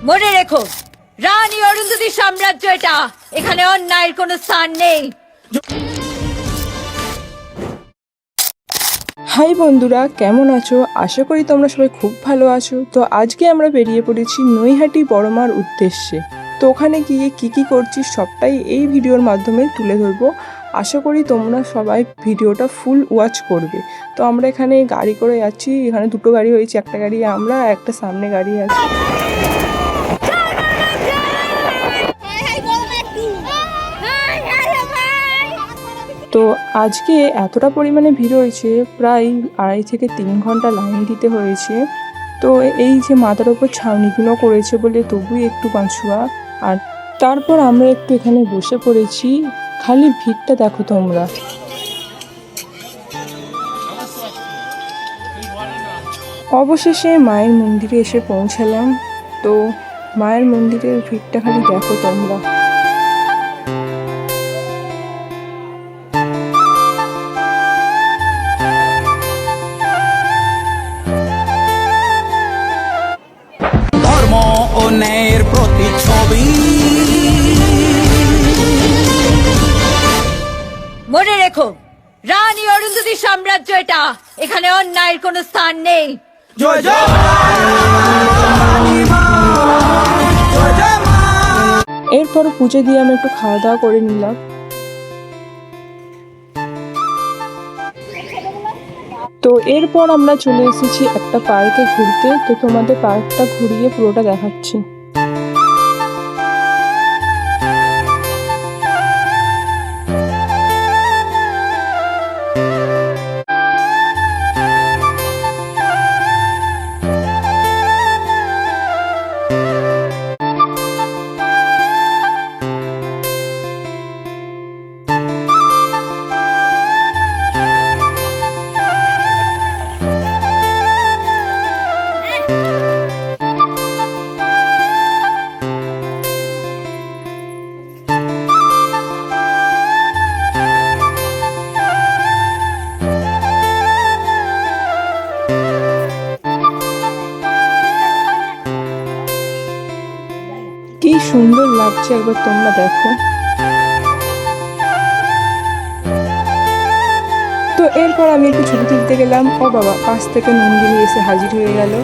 মনে রেখো, রানী অরুন্ধতির সাম্রাজ্য এটা, এখানে অন্যায়ের কোনো স্থান নেই। হাই বন্ধুরা, কেমন আছো? আশা করি তোমরা সবাই খুব ভালো আছো। তো আজকে আমরা বেরিয়ে পড়েছি নৈহাটি বড়মার উদ্দেশ্যে। তো ওখানে গিয়ে কি করছি সবটাই এই ভিডিওর মাধ্যমে তুলে ধরবো। আশা করি তোমরা সবাই ভিডিওটা ফুল ওয়াচ করবে। তো আমরা এখানে গাড়ি করে যাচ্ছি। এখানে দুটো গাড়ি হয়েছে, একটা গাড়ি আমরা, একটা সামনে গাড়ি আছে। তো আজকে এতটা পরিমাণে ভিড় হয়েছে, প্রায় 2.5 থেকে 3 ঘন্টা লাইন দিতে হয়েছে। তো এই যে মাথার ওপর ছাউনিগুলো করেছে বলে তবু একটু বাঁচুয়া। আর তারপর আমরা একটু এখানে বসে পড়েছি। খালি ভিড়টা দেখো তোমরা। অবশেষে মায়ের মন্দিরে এসে পৌঁছালাম। তো মায়ের মন্দিরের ভিড়টা খালি দেখো তোমরা। ন্যায়ের প্রতিচ্ছবি। মনে রেখো, রানী অরুন্ধতির সাম্রাজ্য এটা, এখানে অন্যায়ের কোনো স্থান নেই। জয় জয়। এরপর পুজো দিয়ে আমি একটু খাওয়া দাওয়া করে নিলাম। তো এরপর আমরা চলে এসেছি একটা পার্কে ঘুরতে। তো তোমাদের পার্কটা ঘুরিয়ে পুরোটা দেখাচ্ছি। কি সুন্দর লাগছে, একবার তোমরা দেখো। তো এরপর আমি একটু ছবি তুলতে গেলাম। ও বাবা, পাশ থেকে নন্দিনী এসে হাজির হয়ে গেল।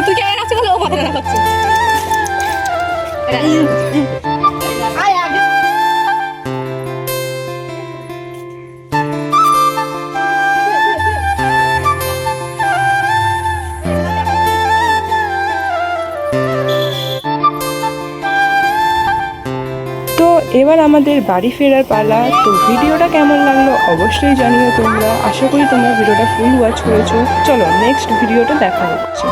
তুই কেমন আছে বলে ও কথা হচ্ছে। তো এবার আমাদের বাড়ি ফেরার পালা। তো ভিডিওটা কেমন লাগলো অবশ্যই জানিও তোমরা। আশা করি তোমরা ভিডিওটা ফুল ওয়াচ করেছো। চলো নেক্সট ভিডিওটা দেখা হচ্ছে।